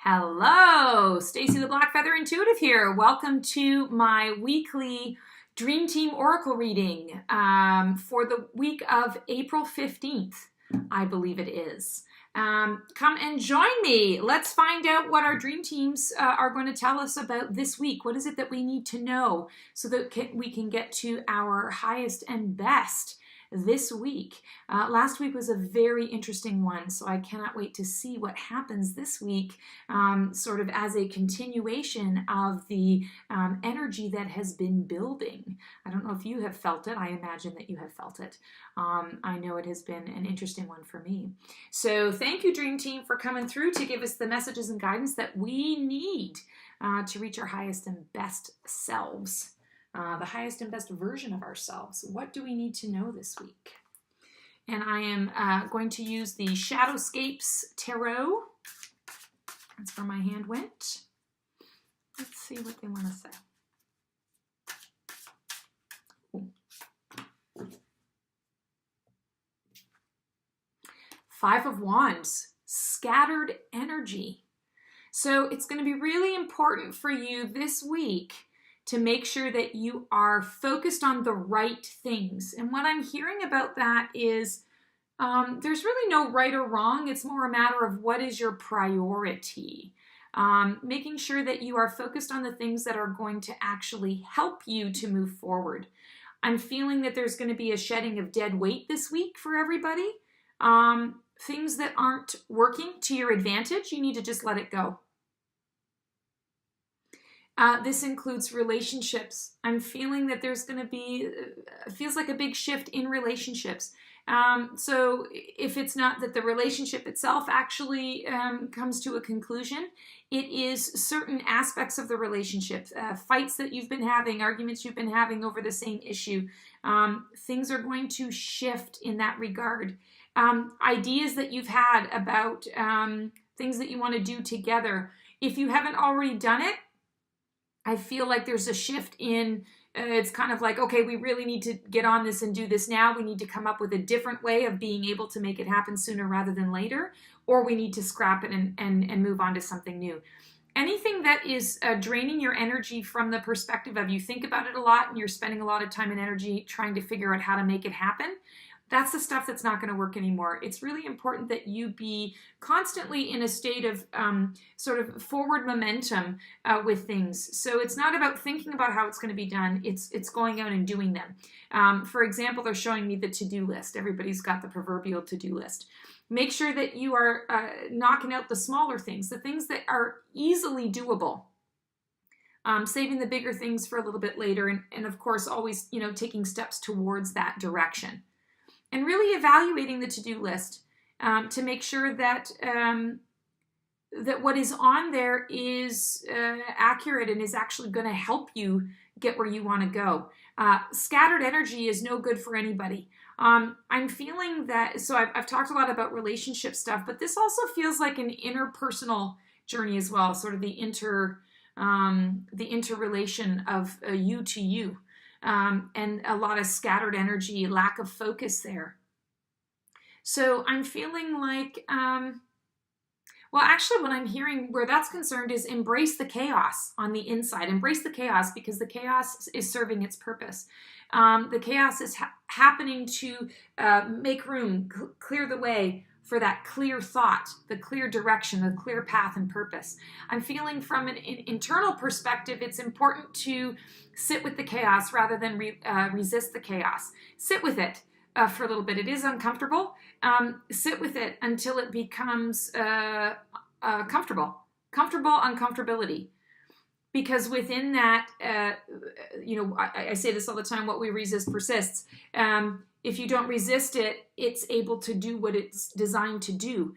Hello, Stacy the Black Feather Intuitive here. Welcome to my weekly Dream Team Oracle reading for the week of April 15th, I believe it is. Come and join me. Let's find out what our dream teams are going to tell us about this week. What is it that we need to know so that we can get to our highest and best this week? Last week was a very interesting one, so I cannot wait to see what happens this week, sort of as a continuation of the energy that has been building. I don't know if you have felt it. I imagine that you have felt it. I know it has been an interesting one for me. So thank you, Dream Team, for coming through to give us the messages and guidance that we need to reach our highest and best selves. The highest and best version of ourselves. What do we need to know this week? And I am going to use the Shadowscapes Tarot. That's where my hand went. Let's see what they want to say. Ooh. 5 of Wands, scattered energy. So it's going to be really important for you this week to make sure that you are focused on the right things. And what I'm hearing about that is there's really no right or wrong. It's more a matter of what is your priority. Making sure that you are focused on the things that are going to actually help you to move forward. I'm feeling that there's going to be a shedding of dead weight this week for everybody. Things that aren't working to your advantage, you need to just let it go. This includes relationships. I'm feeling that there's going to be, feels like a big shift in relationships. So if it's not that the relationship itself actually comes to a conclusion, it is certain aspects of the relationship, fights that you've been having, arguments you've been having over the same issue. Things are going to shift in that regard. Ideas that you've had about things that you want to do together. If you haven't already done it, I feel like there's a shift in, it's kind of like, okay, we really need to get on this and do this now. We need to come up with a different way of being able to make it happen sooner rather than later, or we need to scrap it and move on to something new. Anything that is draining your energy from the perspective of you think about it a lot and you're spending a lot of time and energy trying to figure out how to make it happen, that's the stuff that's not going to work anymore. It's really important that you be constantly in a state of sort of forward momentum with things. So it's not about thinking about how it's going to be done. It's going out and doing them. For example, they're showing me the to-do list. Everybody's got the proverbial to-do list. Make sure that you are knocking out the smaller things, the things that are easily doable. Saving the bigger things for a little bit later. And of course, always, taking steps towards that direction. And really evaluating the to-do list to make sure that that what is on there is accurate and is actually going to help you get where you want to go. Scattered energy is no good for anybody. I'm feeling that, so I've talked a lot about relationship stuff, but this also feels like an interpersonal journey as well, sort of the interrelation of you to you. And a lot of scattered energy, lack of focus there. So I'm feeling like, well, actually what I'm hearing where that's concerned is embrace the chaos on the inside. Embrace the chaos because the chaos is serving its purpose. The chaos is happening to make room, clear the way for that clear thought, the clear direction, the clear path and purpose. I'm feeling from an internal perspective, it's important to sit with the chaos rather than resist the chaos. Sit with it for a little bit. It is uncomfortable. Sit with it until it becomes comfortable. Comfortable uncomfortability. Because within that, I say this all the time, what we resist persists. If you don't resist it, it's able to do what it's designed to do.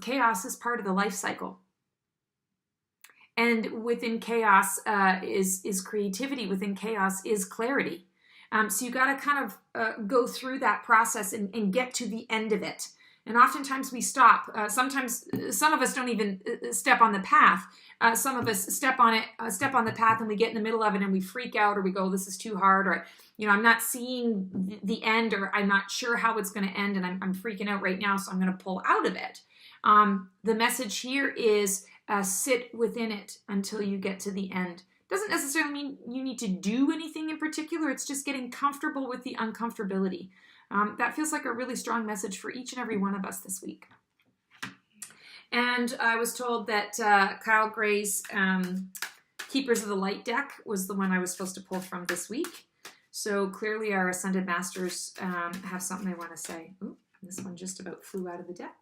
Chaos is part of the life cycle. And within chaos is creativity. Within chaos is clarity. So you got to kind of go through that process and get to the end of it. And oftentimes we stop. Sometimes some of us don't even step on the path. Some of us step on the path and we get in the middle of it and we freak out or we go, this is too hard, or I'm not seeing the end, or I'm not sure how it's going to end and I'm freaking out right now, so I'm going to pull out of it. The message here is sit within it until you get to the end. Doesn't necessarily mean you need to do anything in particular. It's just getting comfortable with the uncomfortability. That feels like a really strong message for each and every one of us this week. And I was told that Kyle Gray's Keepers of the Light deck was the one I was supposed to pull from this week. So clearly our Ascended Masters have something they want to say. Ooh, this one just about flew out of the deck.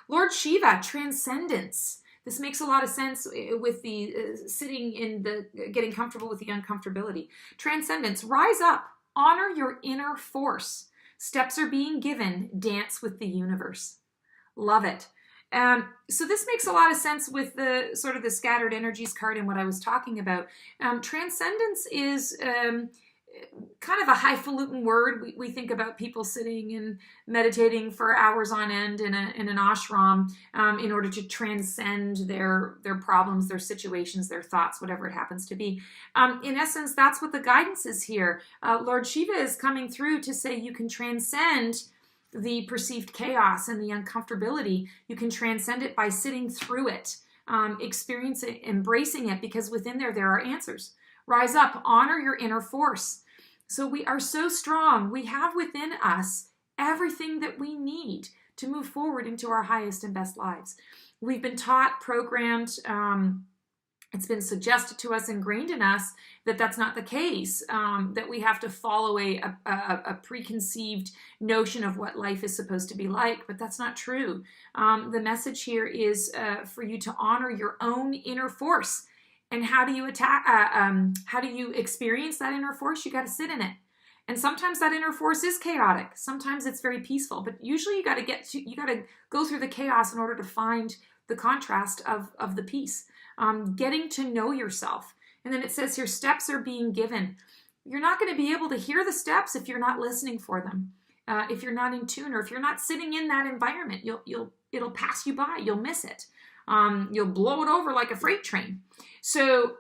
Lord Shiva, Transcendence. This makes a lot of sense with the sitting in the, getting comfortable with the uncomfortability. Transcendence, rise up, honor your inner force. Steps are being given, dance with the universe. Love it. So this makes a lot of sense with the sort of the scattered energies card and what I was talking about. Transcendence is kind of a highfalutin word. We think about people sitting and meditating for hours on end in an ashram in order to transcend their problems, their situations, their thoughts, whatever it happens to be. In essence, that's what the guidance is here. Lord Shiva is coming through to say you can transcend the perceived chaos and the uncomfortability. You can transcend it by sitting through it, experiencing, embracing it, because within there are answers. Rise up, honor your inner force. So we are so strong. We have within us everything that we need to move forward into our highest and best lives. We've been taught, programmed, it's been suggested to us, ingrained in us, that that's not the case, that we have to follow a preconceived notion of what life is supposed to be like, but that's not true. The message here is for you to honor your own inner force. And how do you how do you experience that inner force? You got to sit in it. And sometimes that inner force is chaotic. Sometimes it's very peaceful, but usually you got to go through the chaos in order to find the contrast of the peace. Getting to know yourself. And then it says here, steps are being given. You're not going to be able to hear the steps if you're not listening for them. If you're not in tune, or if you're not sitting in that environment, it'll pass you by. You'll miss it. You'll blow it over like a freight train. So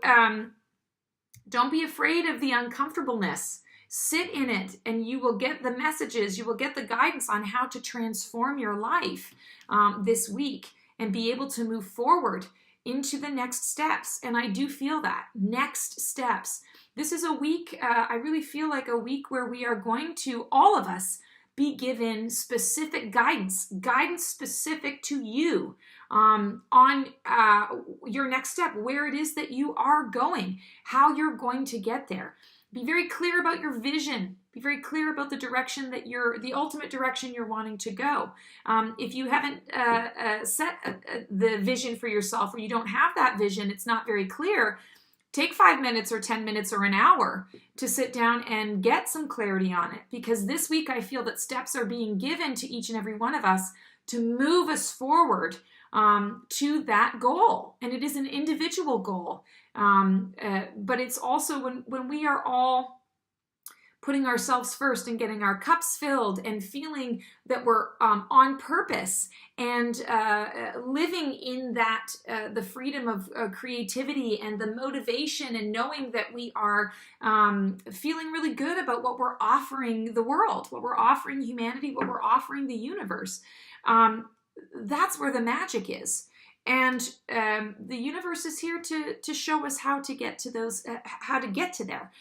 don't be afraid of the uncomfortableness. Sit in it, and you will get the messages. You will get the guidance on how to transform your life this week and be able to move forward into the next steps. And I do feel that. Next steps. This is a week, I really feel like a week where we are going to, all of us, be given specific guidance specific to you on your next step, where it is that you are going, how you're going to get there. Be very clear about your vision. Be very clear about the direction that the ultimate direction you're wanting to go. If you haven't set the vision for yourself, or you don't have that vision, it's not very clear, take 5 minutes or 10 minutes or an hour to sit down and get some clarity on it. Because this week I feel that steps are being given to each and every one of us to move us forward to that goal. And it is an individual goal. But it's also when we are all putting ourselves first and getting our cups filled and feeling that we're on purpose and living in that, the freedom of creativity and the motivation, and knowing that we are feeling really good about what we're offering the world, what we're offering humanity, what we're offering the universe. That's where the magic is. And the universe is here to show us how to get to those, how to get to there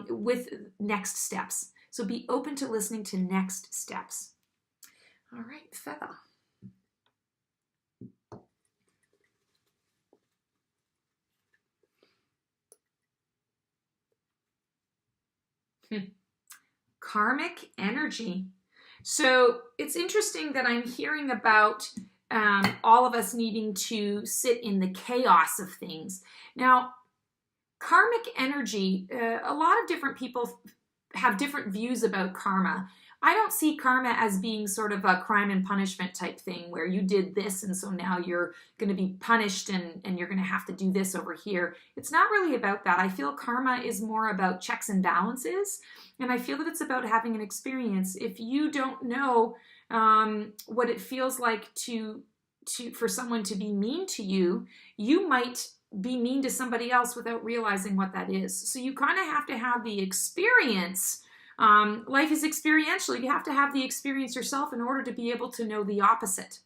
with next steps. So be open to listening to next steps. All right, feather. Karmic energy. So it's interesting that I'm hearing about all of us needing to sit in the chaos of things. Now, karmic energy, a lot of different people have different views about karma. I don't see karma as being sort of a crime and punishment type thing where you did this and so now you're going to be punished and you're going to have to do this over here. It's not really about that. I feel karma is more about checks and balances, and I feel that it's about having an experience. If you don't know what it feels like for someone to be mean to you, you might be mean to somebody else without realizing what that is. So you kind of have to have the experience. Life is experiential. You have to have the experience yourself in order to be able to know the opposite.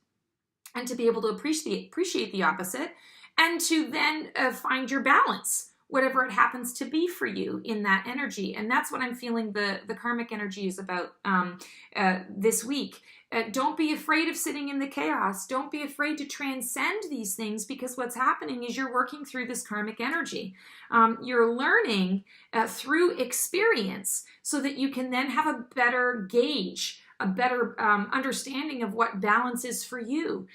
and to be able to appreciate the opposite, and to then find your balance, whatever it happens to be for you in that energy. And that's what I'm feeling the karmic energy is about this week. Don't be afraid of sitting in the chaos. Don't be afraid to transcend these things, because what's happening is you're working through this karmic energy. You're learning through experience so that you can then have a better gauge, a better understanding of what balance is for you.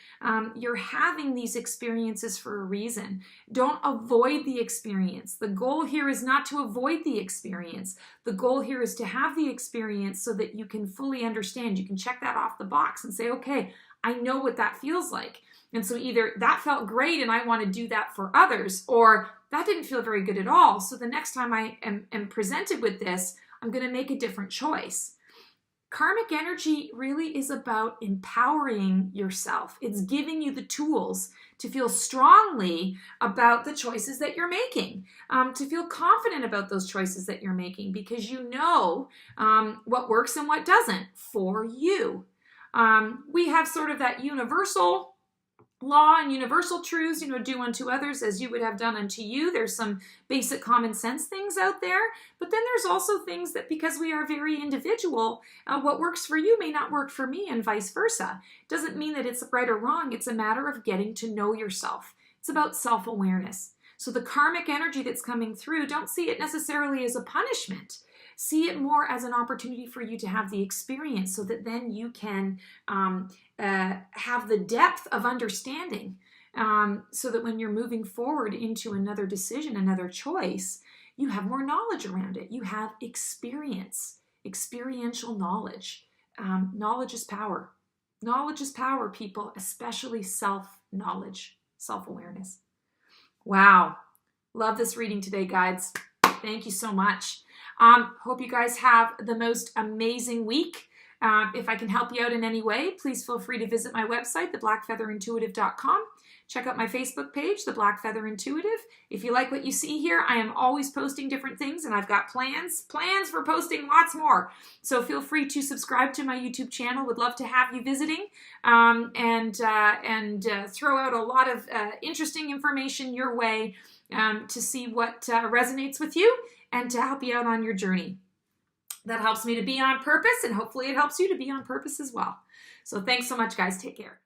You're having these experiences for a reason. Don't avoid the experience. The goal here is not to avoid the experience. The goal here is to have the experience so that you can fully understand. You can check that off the box and say, okay, I know what that feels like. And so either that felt great and I want to do that for others, or that didn't feel very good at all. So the next time I am presented with this, I'm going to make a different choice. Karmic energy really is about empowering yourself. It's giving you the tools to feel strongly about the choices that you're making, to feel confident about those choices that you're making, because you know what works and what doesn't for you. We have sort of that universal law and universal truths, do unto others as you would have done unto you. There's some basic common sense things out there, but then there's also things that, because we are very individual, what works for you may not work for me, and vice versa. Doesn't mean that it's right or wrong. It's a matter of getting to know yourself. It's about self-awareness. So the karmic energy that's coming through, don't see it necessarily as a punishment. See it more as an opportunity for you to have the experience, so that then you can have the depth of understanding, so that when you're moving forward into another decision, another choice, you have more knowledge around it. You have experience, experiential knowledge. Knowledge is power. Knowledge is power, people, especially self-knowledge, self-awareness. Wow. Love this reading today, guides. Thank you so much. Hope you guys have the most amazing week. If I can help you out in any way, please feel free to visit my website, theblackfeatherintuitive.com. Check out my Facebook page, The Black Feather Intuitive. If you like what you see here, I am always posting different things, and I've got plans for posting lots more. So feel free to subscribe to my YouTube channel. Would love to have you visiting, and throw out a lot of interesting information your way to see what resonates with you, and to help you out on your journey. That helps me to be on purpose, and hopefully it helps you to be on purpose as well. So thanks so much, guys. Take care.